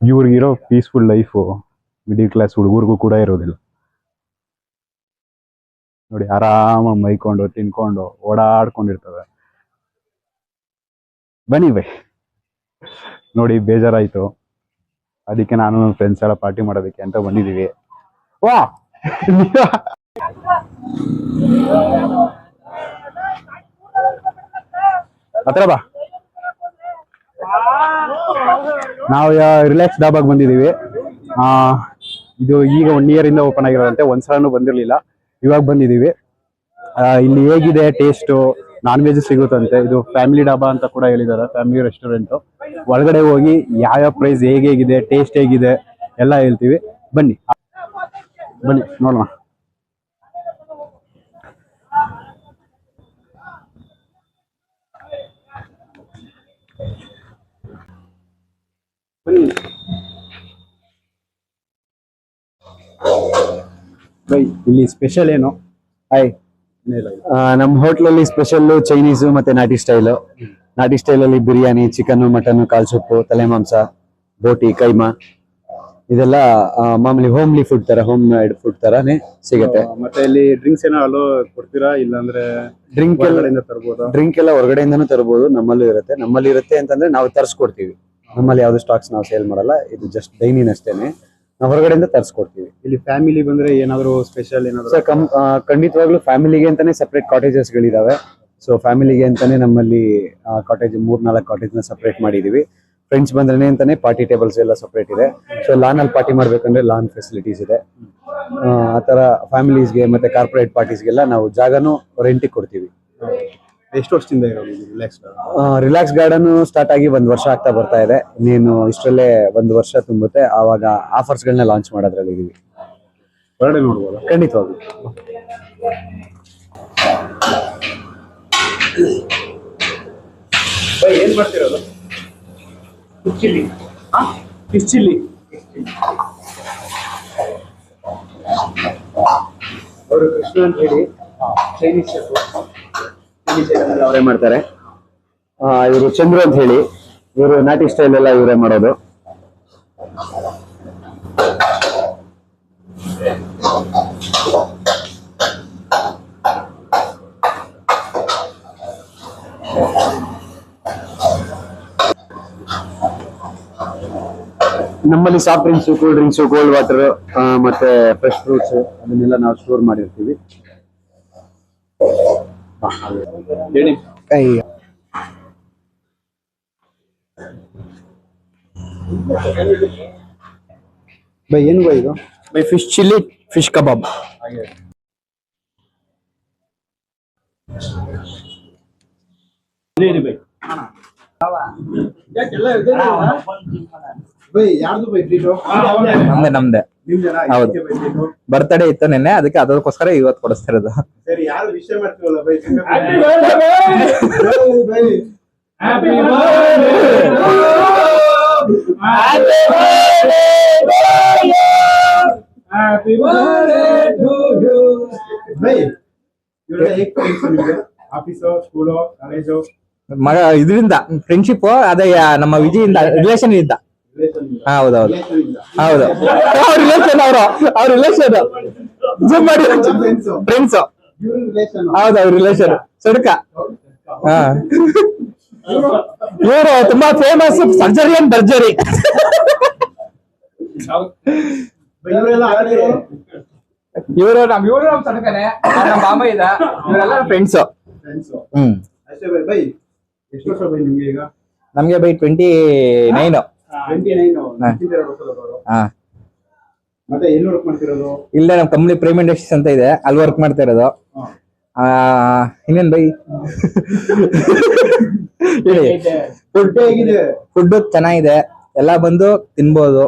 ಇವ್ರಿಗಿರೋ peaceful life middle class ಹುಡುಗರಿಗೂ ಕೂಡ ಇರೋದಿಲ್ಲ ನೋಡಿ. ಆರಾಮಾಗಿ ಮೈಕೊಂಡು ತಿನ್ಕೊಂಡು ಓಡಾಡ್ಕೊಂಡಿರ್ತವೆ. ಬನ್ನಿ ಬೈ ನೋಡಿ, ಬೇಜಾರಾಯ್ತು, ಅದಕ್ಕೆ ನಾನು ನನ್ನ ಫ್ರೆಂಡ್ಸ್ ಎಲ್ಲ ಪಾರ್ಟಿ ಮಾಡೋದಕ್ಕೆ ಅಂತ ಬಂದಿದ್ದೀವಿ. ವಾ ಹತ್ರ ಬಾ. ನಾವು ರಿಲ್ಯಾಕ್ಸ್ ಡಾಬಾಗ್ ಬಂದಿದ್ದೀವಿ. ಇದು ಈಗ 1 year ಇಂದ ಓಪನ್ ಆಗಿರೋದಂತೆ, ಒಂದ್ಸಲನೂ ಬಂದಿರಲಿಲ್ಲ, ಇವಾಗ ಬಂದಿದ್ದೀವಿ. ಇಲ್ಲಿ ಹೇಗಿದೆ ಟೇಸ್ಟು, ನಾನ್ ವೆಜ್ ಸಿಗುತ್ತಂತೆ. ಇದು ಫ್ಯಾಮಿಲಿ ಡಾಬಾ ಅಂತ ಕೂಡ ಹೇಳಿದ್ದಾರೆ, ಫ್ಯಾಮಿಲಿ ರೆಸ್ಟೋರೆಂಟು. ಒಳಗಡೆ ಹೋಗಿ ಯಾವ್ಯಾವ ಪ್ರೈಸ್ ಹೇಗಿದೆ, ಟೇಸ್ಟ್ ಹೇಗಿದೆ ಎಲ್ಲ ಹೇಳ್ತೀವಿ. ಬನ್ನಿ ಬನ್ನಿ ನೋಡೋಣ. ಬೈ ಇಲ್ಲಿ ಸ್ಪೆಷಲ್ ಏನು? ಹಾಯ್, ನಮ್ಮ ಹೋಟ್ಲಲ್ಲಿ ಸ್ಪೆಷಲ್ ಚೈನೀಸು ಮತ್ತೆ ನಾಟಿ ಸ್ಟೈಲು. ನಾಟಿ ಸ್ಟೈಲಲ್ಲಿ ಬಿರಿಯಾನಿ, ಚಿಕನ್, ಮಟನ್, ಕಾಲ್ ಸೊಪ್ಪು, ತಲೆ ಮಾಂಸ, ಬೋಟಿ, ಕೈಮಾ, ಇದೆಲ್ಲ ಮಾಮೂಲಿ ಹೋಮ್ಲಿ ಫುಡ್ ತರ, ಹೋಮ್ ಮೇಡ್ ಫುಡ್ ತರಾನೇ ಸಿಗುತ್ತೆ. ಮತ್ತೆ ಇಲ್ಲಿ ಡ್ರಿಂಕ್ಸ್ ಏನೋ ಅಲೋ ಕೊಡ್ತೀರಾ? ಇಲ್ಲಾಂದ್ರೆ ಡ್ರಿಂಕ್ ಎಲ್ಲ ಹೊರಗಡೆಯಿಂದನೂ ತರಬಹುದು, ನಮ್ಮಲ್ಲೂ ಇರುತ್ತೆ. ನಮ್ಮಲ್ಲಿ ಇರುತ್ತೆ ಅಂತಂದ್ರೆ ನಾವು ತರಿಸ್ಕೊಡ್ತೀವಿ. ನಮ್ಮಲ್ಲಿ ಯಾವ್ದು ಸ್ಟಾಕ್ಸ್ ನಾವು ಸೇಲ್ ಮಾಡಲ್ಲ, ಇದು ಜಸ್ಟ್ ಡೈನಿನ್ ಅಷ್ಟೇನೆ, ನಾವು ಹೊರಗಡೆಯಿಂದ ತರಿಸ್ಕೊಡ್ತೀವಿ. ಇಲ್ಲಿ ಫ್ಯಾಮಿಲಿ ಬಂದ್ರೆ ಏನಾದ್ರು ಸ್ಪೆಷಲ್ ಏನಾದ್ರು? ಖಂಡಿತವಾಗ್ಲೂ ಫ್ಯಾಮಿಲಿಗೆ ಅಂತಾನೆ ಸಪರೇಟ್ ಕಾಟೇಜಸ್ ಗಳಿದಾವೆ. ಸೊ ಫ್ಯಾಮಿಲಿಗೆ ಅಂತಾನೆ ನಮ್ಮಲ್ಲಿ ಕಾಟೇಜ್ 3-4 ಕಾಟೇಜ್ ನ ಸಪರೇಟ್ ಮಾಡಿದೀವಿ. ಫ್ರೆಂಡ್ಸ್ ಬಂದ್ರೆ ಅಂತಾನೆ ಪಾರ್ಟಿ ಟೇಬಲ್ಸ್ ಎಲ್ಲ ಸಪರೇಟ್ ಇದೆ. ಸೊ ಲಾನ್ ಅಲ್ಲಿ ಪಾರ್ಟಿ ಮಾಡ್ಬೇಕಂದ್ರೆ ಲಾನ್ ಫೆಸಿಲಿಟೀಸ್ ಇದೆ. ಆತರ ಫ್ಯಾಮಿಲೀಸ್ಗೆ ಮತ್ತೆ ಕಾರ್ಪೊರೇಟ್ ಪಾರ್ಟೀಸ್ಗೆಲ್ಲ ನಾವು ಜಾಗನೂ ರೆಂಟಿಗೆ ಕೊಡ್ತೀವಿ. ಎಷ್ಟು ವರ್ಷದಿಂದ ಇರೋದು ರಿಲ್ಯಾಕ್ಸ್ ಗಾರ್ಡನ್? ಸ್ಟಾರ್ಟ್ ಆಗಿ 1 ವರ್ಷ ಆಗ್ತಾ ಬರ್ತಾ ಇದೆ. ನೀನು ಇಷ್ಟರಲ್ಲೇ 1 ವರ್ಷ ತುಂಬುತ್ತೆ. ಆವಾಗ ಆಫರ್ಸ್ ಗಳನ್ನ ಲಾಂಚ್ ಮಾಡೋದ್ರಲ್ಲಿ ಇದೀವಿ. ಹೊರಗಡೆ ನೋಡ್ಬೋದು ಖಂಡಿತವಾಗ್ಲು. ಏನ್ ಮಾಡ್ತಿರೋದು? Fish chilli. ಅವರು ಕೃಷ್ಣ ಅಂತ ಹೇಳಿ ಚೈನೀಸ್ ಅವರೇ ಮಾಡ್ತಾರೆ. ಇವರು ಚಂದ್ರು ಅಂತ ಹೇಳಿ, ಇವರು ನಾಟಿ ಸ್ಟೈಲ್ ಎಲ್ಲ ಇವರೇ ಮಾಡೋದು. ನಮ್ಮಲ್ಲಿ soft drinks, cool drinks, cold water ಮತ್ತೆ ಫ್ರೆಶ್ ಫ್ರೂಟ್ಸ್ ಅದನ್ನೆಲ್ಲ ನಾವು ಸ್ಟೋರ್ ಮಾಡಿರ್ತೀವಿ. ಬೈ ಏನು ಬೈ ಇದು? ಬೈ ಫಿಶ್ ಚಿಲ್ಲಿ, ಫಿಶ್ ಕಬಾಬ್. ನಮ್ದೆ ಹೌದು, ಬರ್ತ್ಡೇ ಇತ್ತು ನಿನ್ನೆ, ಅದಕ್ಕೆ ಅದಕ್ಕೋಸ್ಕರ ಇವತ್ತು ಕೊಡಿಸ್ತಿರೋದು. ಮಗ ಇದರಿಂದ ಫ್ರೆಂಡ್ಶಿಪ್ ಅದೇ ನಮ್ಮ ವಿಜಯಿಂದ ರಿಲೇಷನ್ ಇದ್ದ. ಹೌದೌದು ಹೌದು, ರಿಲೇಷನ್ ಅವ್ರ ರಿಲೇಷನ್ ಫ್ರೆಂಡ್ಸ್. ಹೌದು, ಅವ್ರ ರಿಲೇಷನ್ ಸುಡ್ಕ. ಇವರು ತುಂಬಾ ಫೇಮಸ್ ಸರ್ಜರಿ ಅಂಡ್ ಬರ್ಜರಿ. ಇವರು ನಮ್ ಸಡ್ಕನೆ, ನಮ್ಮ ಮಾಮ ಇದ, ಇವರೆಲ್ಲ ಫ್ರೆಂಡ್ಸ್. ನಮ್ಗೆ ಬೈ 29. ಇಲ್ಲೇ ನಮ್ ಕಂಪ್ನಿ ಪ್ರೈಮ್ ಇಂಡಸ್ಟ್ರೀಸ್ ಅಂತ ಇದೆ, ಅಲ್ಲಿ ವರ್ಕ್ ಮಾಡ್ತಾ ಇರೋದು. ಇನ್ನೇನ್ ಬೈ ಫುಡ್ ಚೆನ್ನಾಗಿದೆ, ಎಲ್ಲ ಬಂದು ತಿನ್ಬೋದು.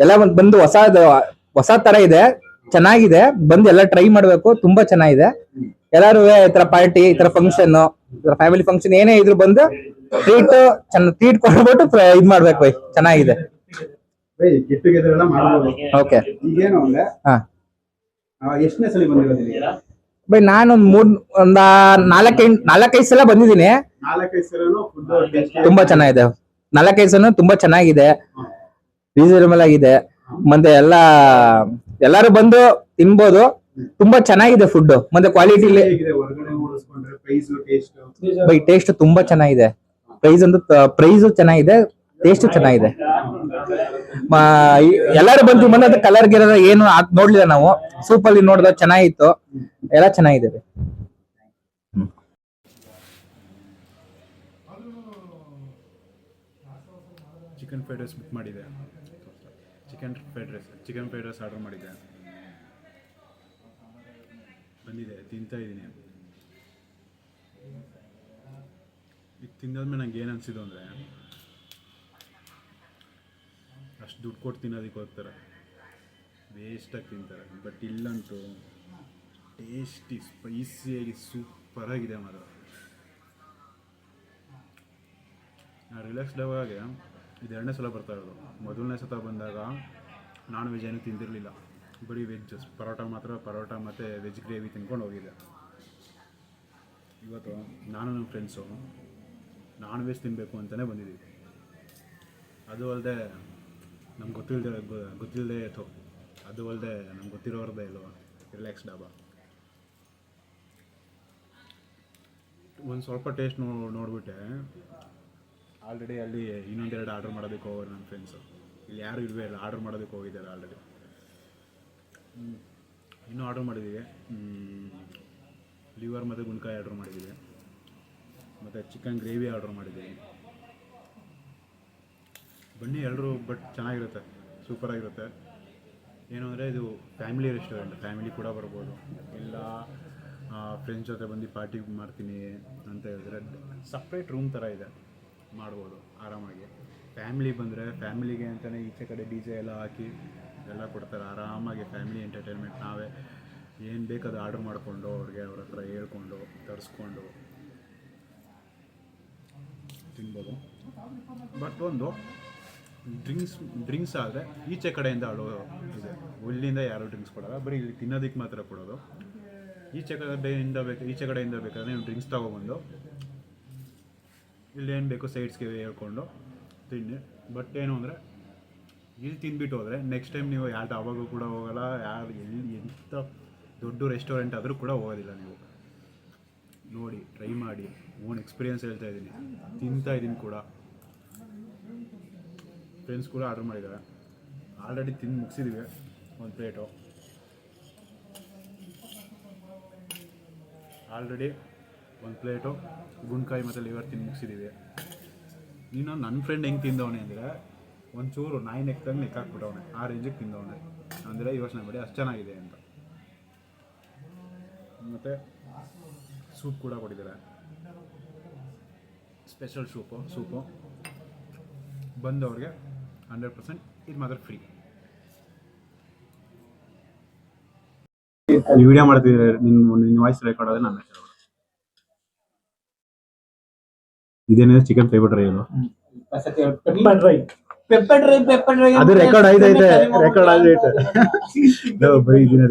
ಎಲ್ಲ ಬಂದು ಹೊಸ ತರ ಇದೆ, ಚೆನ್ನಾಗಿದೆ, ಬಂದು ಎಲ್ಲ ಟ್ರೈ ಮಾಡ್ಬೇಕು. ತುಂಬಾ ಚೆನ್ನಾಗಿದೆ, ಎಲ್ಲಾರು ಈ ತರ ಪಾರ್ಟಿ, ಈ ತರ ಫಂಕ್ಷನ್, ಫ್ಯಾಮಿಲಿ ಫಂಕ್ಷನ್ ಏನೇ ಇದ್ರು ಬಂದು ಟ್ರೀಟ್ ಕೊಡ್ಬಿಟ್ಟು ಇದ್ ಮಾಡ್ಬೇಕು ಬೈ. ಚೆನ್ನಾಗಿದೆ. ಗೆಟ್ ಟುಗೆದರ್ ಎಲ್ಲ ಮಾಡ್ಬೋದು. ಓಕೆ. ಈಗೇನು ಅಂದ್ರೆ ಹಾ ಎಷ್ಟನೇ ಸಲ ಬಂದಿರೋದಿಲ್ಲ? ಬೈ ಒಂದ 4-5 ಸಲ ಬಂದಿದ್ದೀನಿ. 4-5 ಸಲನು ಫುಡ್ ತುಂಬಾ ಚೆನ್ನಾಗಿದೆ. 4-5 ಸಲ ತುಂಬಾ ಚೆನ್ನಾಗಿದೆ, ರೀಸನಬಲ್ ಆಗಿದೆ. ಮತ್ತೆ ಎಲ್ಲಾರು ಬಂದು ತಿನ್ಬೋದು. ತುಂಬಾ ಚೆನ್ನಾಗಿದೆ ಫುಡ್. ಮತ್ತೆ ಕ್ವಾಲಿಟಿ ಹೊರಗಡೆ ಹೋಲಿಸ್ಕೊಂಡ್ರೆ ಪ್ರೈಸ್ ಟೇಸ್ಟ್ ಬೈ ಟೇಸ್ಟ್ ತುಂಬಾ ಚೆನ್ನಾಗಿದೆ. ಪ್ರೈಸ್ ಚೆನ್ನಾಗಿದೆ, ಟೇಸ್ಟ್ ಚೆನ್ನಾಗಿದೆ. ಎಲ್ಲಾರು ಬಂದು ಬಂದ ಕಲರ್ ಗಿರ ಏನು ನೋಡ್ಲಿಲ್ಲ ನಾವು. ಸೂಪ್ ಅಲ್ಲಿ ನೋಡಿದ ಚೆನ್ನಾಗಿತ್ತು, ಎಲ್ಲ ಚೆನ್ನಾಗಿದೆ. ಚಿಕನ್ ಫ್ರೈಡ್ ರೈಸ್ ಬುಕ್ ಮಾಡಿದೆ. ಚಿಕನ್ ಫ್ರೈಡ್ ರೈಸ್ ಆರ್ಡರ್ ಮಾಡಿದ್ದೆ, ಬಂದಿದೆ, ತಿಂತಾ ಇದ್ದೀನಿ. ಇದು ತಿಂದಾದ್ಮೇಲೆ ನಂಗೆ ಏನು ಅನಿಸಿದ್ದು ಅಂದರೆ, ಅಷ್ಟು ದುಡ್ಡು ಕೊಟ್ಟು ತಿನ್ನೋದಕ್ಕೆ ಹೋಗ್ತಾರೆ, ವೇಸ್ಟಾಗಿ ತಿಂತಾರೆ. ಬಟ್ ಇಲ್ಲಂತೂ ಟೇಸ್ಟಿ, ಸ್ಪೈಸಿಯಾಗಿ ಸೂಪರಾಗಿದೆ ಮಾತ್ರ. ರಿಲ್ಯಾಕ್ಸ್ ಡಾಬಾಗೆ ಇದು 2ನೇ ಸಲ ಬರ್ತಾ ಇರೋದು. ಮೊದಲನೇ ಸಲ ಬಂದಾಗ ನಾನ್ ವೆಜ್ ಏನೂ ತಿಂದಿರಲಿಲ್ಲ, ಬರೀ ವೆಜ್ ಪರೋಟ ಮತ್ತು ವೆಜ್ ಗ್ರೇವಿ ತಿನ್ಕೊಂಡು ಹೋಗಿದ್ದೆ. ಇವತ್ತು ನಾನು ನಮ್ಮ ಫ್ರೆಂಡ್ಸು ನಾನ್ ವೆಜ್ ತಿನ್ನಬೇಕು ಅಂತಲೇ ಬಂದಿದ್ದೀವಿ. ಅದು ಅಲ್ಲದೆ ನಮ್ಗೆ ಗೊತ್ತಿಲ್ಲದೆ ಇತ್ತು, ಅದು ಅಲ್ಲದೆ ನಮ್ಗೆ ಗೊತ್ತಿರೋರ್ದೇ ಇಲ್ವ ರಿಲ್ಯಾಕ್ಸ್ ಡಾಬಾ. ಒಂದು ಸ್ವಲ್ಪ ಟೇಸ್ಟ್ ನೋಡಿಬಿಟ್ಟೆ. ಆಲ್ರೆಡಿ ಅಲ್ಲಿ ಇನ್ನೊಂದೆರಡು ಆರ್ಡರ್ ಮಾಡೋದಕ್ಕೆ ಹೋಗೋರು ನನ್ನ ಫ್ರೆಂಡ್ಸು. ಇಲ್ಲಿ ಯಾರು ಇಲ್ವೇ ಇಲ್ಲ, ಆರ್ಡರ್ ಮಾಡೋದಕ್ಕೆ ಹೋಗಿದ್ದಾರೆ ಆಲ್ರೆಡಿ. ಇನ್ನೂ ಆರ್ಡರ್ ಮಾಡಿದ್ದೀವಿ. ಲಿವರ್ ಮತ್ತು ಗುಂಡ್ಕಾಯಿ ಆರ್ಡರ್ ಮಾಡಿದ್ದೀವಿ, ಮತ್ತು ಚಿಕನ್ ಗ್ರೇವಿ ಆರ್ಡರ್ ಮಾಡಿದ್ದೀವಿ. ಬನ್ನಿ ಎಲ್ಲರೂ, ಬಟ್ ಚೆನ್ನಾಗಿರುತ್ತೆ, ಸೂಪರಾಗಿರುತ್ತೆ. ಏನು ಅಂದರೆ ಇದು ಫ್ಯಾಮಿಲಿ ರೆಸ್ಟೋರೆಂಟ್, ಫ್ಯಾಮಿಲಿ ಕೂಡ ಬರ್ಬೋದು. ಇಲ್ಲ ಫ್ರೆಂಡ್ಸ್ ಜೊತೆ ಬಂದು ಪಾರ್ಟಿ ಮಾಡ್ತೀನಿ ಅಂತ ಹೇಳಿದ್ರೆ ಸಪ್ರೇಟ್ ರೂಮ್ ಥರ ಇದೆ, ಮಾಡ್ಬೋದು ಆರಾಮಾಗಿ. ಫ್ಯಾಮಿಲಿ ಬಂದರೆ ಫ್ಯಾಮಿಲಿಗೆ ಅಂತಲೇ ಈಚೆ ಕಡೆ DJ ಎಲ್ಲ ಹಾಕಿ ಎಲ್ಲ ಕೊಡ್ತಾರೆ. ಆರಾಮಾಗಿ ಫ್ಯಾಮಿಲಿ ಎಂಟರ್ಟೈನ್ಮೆಂಟ್ ನಾವೇ ಏನು ಬೇಕದು ಆರ್ಡರ್ ಮಾಡಿಕೊಂಡು ಅವ್ರ ಹತ್ರ ಹೇಳ್ಕೊಂಡು ತರಿಸ್ಕೊಂಡು ತಿನ್ಬೋದು. ಬಟ್ ಒಂದು ಡ್ರಿಂಕ್ಸ್ ಆದರೆ ಈಚೆ ಕಡೆಯಿಂದ ಅಲೋ ಇದೆ, ಇಲ್ಲಿಂದ ಯಾರೂ ಡ್ರಿಂಕ್ಸ್ ಕೊಡೋಲ್ಲ, ಬರೀ ಇಲ್ಲಿ ತಿನ್ನೋದಕ್ಕೆ ಮಾತ್ರ ಕೊಡೋದು. ಈಚೆ ಕಡೆಯಿಂದ ಬೇಕಾದ್ರೆ ನೀವು ಡ್ರಿಂಕ್ಸ್ ತೊಗೊಬಂದು ಇಲ್ಲೇನು ಬೇಕು ಸೈಡ್ಸ್ಗೆ ಹೇಳ್ಕೊಂಡು ತಿನ್ನಿ. ಬಟ್ ಏನು ಅಂದರೆ ಇಲ್ಲಿ ತಿಂದ್ಬಿಟ್ಟು ಹೋದರೆ ನೆಕ್ಸ್ಟ್ ಟೈಮ್ ನೀವು ಯಾವ ಡಾಬಾಗೂ ಕೂಡ ಹೋಗೋಲ್ಲ, ಎಂಥ ದೊಡ್ಡ ರೆಸ್ಟೋರೆಂಟ್ ಆದರೂ ಕೂಡ ಹೋಗೋದಿಲ್ಲ ನೀವು. ನೋಡಿ, ಟ್ರೈ ಮಾಡಿ, ಓನ್ ಎಕ್ಸ್ಪೀರಿಯೆನ್ಸ್ ಹೇಳ್ತಾ ಇದ್ದೀನಿ, ತಿಂತಾ ಇದ್ದೀನಿ ಕೂಡ. ಫ್ರೆಂಡ್ಸ್ ಕೂಡ ಆರ್ಡರ್ ಮಾಡಿದ್ದಾರೆ, ಆಲ್ರೆಡಿ ತಿಂದು ಮುಗಿಸಿದ್ದೀವಿ ಒಂದು ಪ್ಲೇಟು. ಆಲ್ರೆಡಿ ಒಂದು ಪ್ಲೇಟು ಗುಂಡ್ಕಾಯಿ ಮತ್ತು ಲಿವರ್ ತಿಂದು ಮುಗಿಸಿದ್ದೀವಿ. ನೀನು ನನ್ನ ಫ್ರೆಂಡ್ ಹೆಂಗೆ ತಿಂದವನೆ ಅಂದರೆ ಒಂಚೂರು ನಾಯಿ ನೆಕ್ದಂಗೆ ನೆಕ್ಕಾಕ್ಬಿಟ್ಟವನೆ, ಆ ರೇಂಜಿಗೆ ತಿಂದವನೆ. ಅಂದರೆ ಯೋಚನೆ ಮಾಡಿ ಅಷ್ಟು ಚೆನ್ನಾಗಿದೆ ಅಂತ. ಮತ್ತು ಸೂಪ್ ಕೂಡ ಕೊಟ್ಟಿದ್ದಾರೆ, ಸ್ಪೆಷಲ್ ಸೂಪು ಬಂದವ್ರಿಗೆ 100% ಇದು ಮಾತ್ರ ಫ್ರೀ. ನೀವು ವಿಡಿಯೋ ಮಾಡ್ತಿದ್ರೆ ನಿನ್ನ ವಾಯ್ಸ್ ರೆಕಾರ್ಡ್ ಆದರೆ ನಾನು ಇದೇನಿದೆ ಚಿಕನ್ ಪೇಪರ್ ಡ್ರೈ ಅಲ್ವಾ? ಅದು ರೆಕಾರ್ಡ್ ಆಯ್ತೈತೆ ಬರೀ ಇದನ್ನ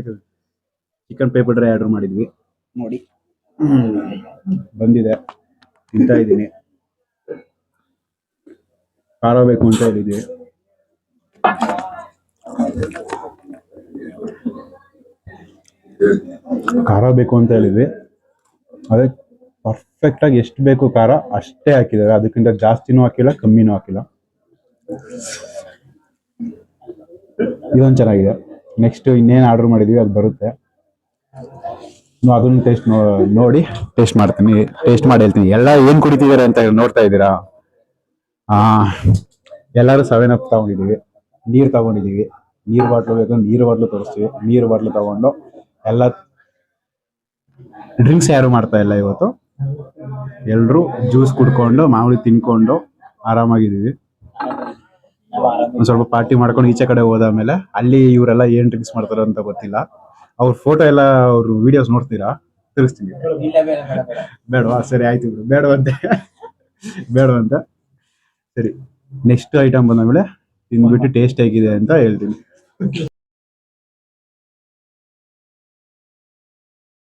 ಚಿಕನ್ ಪೇಪರ್ ಡ್ರೈ ಆರ್ಡರ್ ಮಾಡಿದ್ವಿ. ನೋಡಿ ಬಂದಿದೆ, ತಿಂತಾ ಇದ್ದೀನಿ. ಖಾರ ಬೇಕು ಅಂತ ಹೇಳಿದ್ವಿ, ಅದೇ ಪರ್ಫೆಕ್ಟಾಗಿ ಎಷ್ಟು ಬೇಕು ಖಾರ ಅಷ್ಟೇ ಹಾಕಿದ್ದಾರೆ, ಅದಕ್ಕಿಂತ ಜಾಸ್ತಿನೂ ಹಾಕಿಲ್ಲ ಕಮ್ಮಿನೂ ಹಾಕಿಲ್ಲ. ಇದೊಂದು ಚೆನ್ನಾಗಿದೆ. ನೆಕ್ಸ್ಟ್ ಇನ್ನೇನು ಆರ್ಡರ್ ಮಾಡಿದ್ವಿ ಅದು ಬರುತ್ತೆ, ಅದನ್ನು ಟೇಸ್ಟ್ ಮಾಡ್ತೀನಿ, ಟೇಸ್ಟ್ ಮಾಡಿ ಹೇಳ್ತೀನಿ. ಎಲ್ಲ ಏನು ಕುಡಿತಿದ್ದಾರೆ ಅಂತ ನೋಡ್ತಾ ಇದ್ದೀರಾ. ಎಲ್ಲರೂ 7up ತಗೊಂಡಿದ್ದೀವಿ, ನೀರು ತಗೊಂಡಿದ್ದೀವಿ. ನೀರು ಬಾಟ್ಲು ಬೇಕು, ನೀರು ಬಾಟ್ಲು ತೋರಿಸ್ತೀವಿ. ನೀರು ಬಾಟ್ಲು ತಗೊಂಡು ಎಲ್ಲ ಡ್ರಿಂಕ್ಸ್ ಯಾರು ಮಾಡ್ತಾ ಇಲ್ಲ ಇವತ್ತು. ಎಲ್ಲರೂ ಜ್ಯೂಸ್ ಕುಡ್ಕೊಂಡು ಮಾಮೂಲಿ ತಿನ್ಕೊಂಡು ಆರಾಮಾಗಿದ್ದೀವಿ. ಒಂದು ಸ್ವಲ್ಪ ಪಾರ್ಟಿ ಮಾಡ್ಕೊಂಡು ಈಚೆ ಕಡೆ ಹೋದಾದ್ಮೇಲೆ ಅಲ್ಲಿ ಇವರೆಲ್ಲ ಏನು ಡ್ರಿಂಕ್ಸ್ ಮಾಡ್ತಾರೋ ಅಂತ ಗೊತ್ತಿಲ್ಲ. ಅವ್ರ ಫೋಟೋ ಎಲ್ಲ ಅವ್ರ ವಿಡಿಯೋಸ್ ನೋಡ್ತೀರಾ, ತೋರಿಸ್ತೀನಿ. ಬೇಡವಾ? ಸರಿ ಆಯ್ತು ಬಿಡು, ಬೇಡವಂತೆ. ಬೇಡವಂತ. ಸರಿ, ನೆಕ್ಸ್ಟ್ ಐಟಮ್ ಬಂದಾದ್ಮೇಲೆ ತಿಂದ್ಬಿಟ್ಟು ಟೇಸ್ಟ್ ಹೇಗಿದೆ ಅಂತ ಹೇಳ್ತೀನಿ.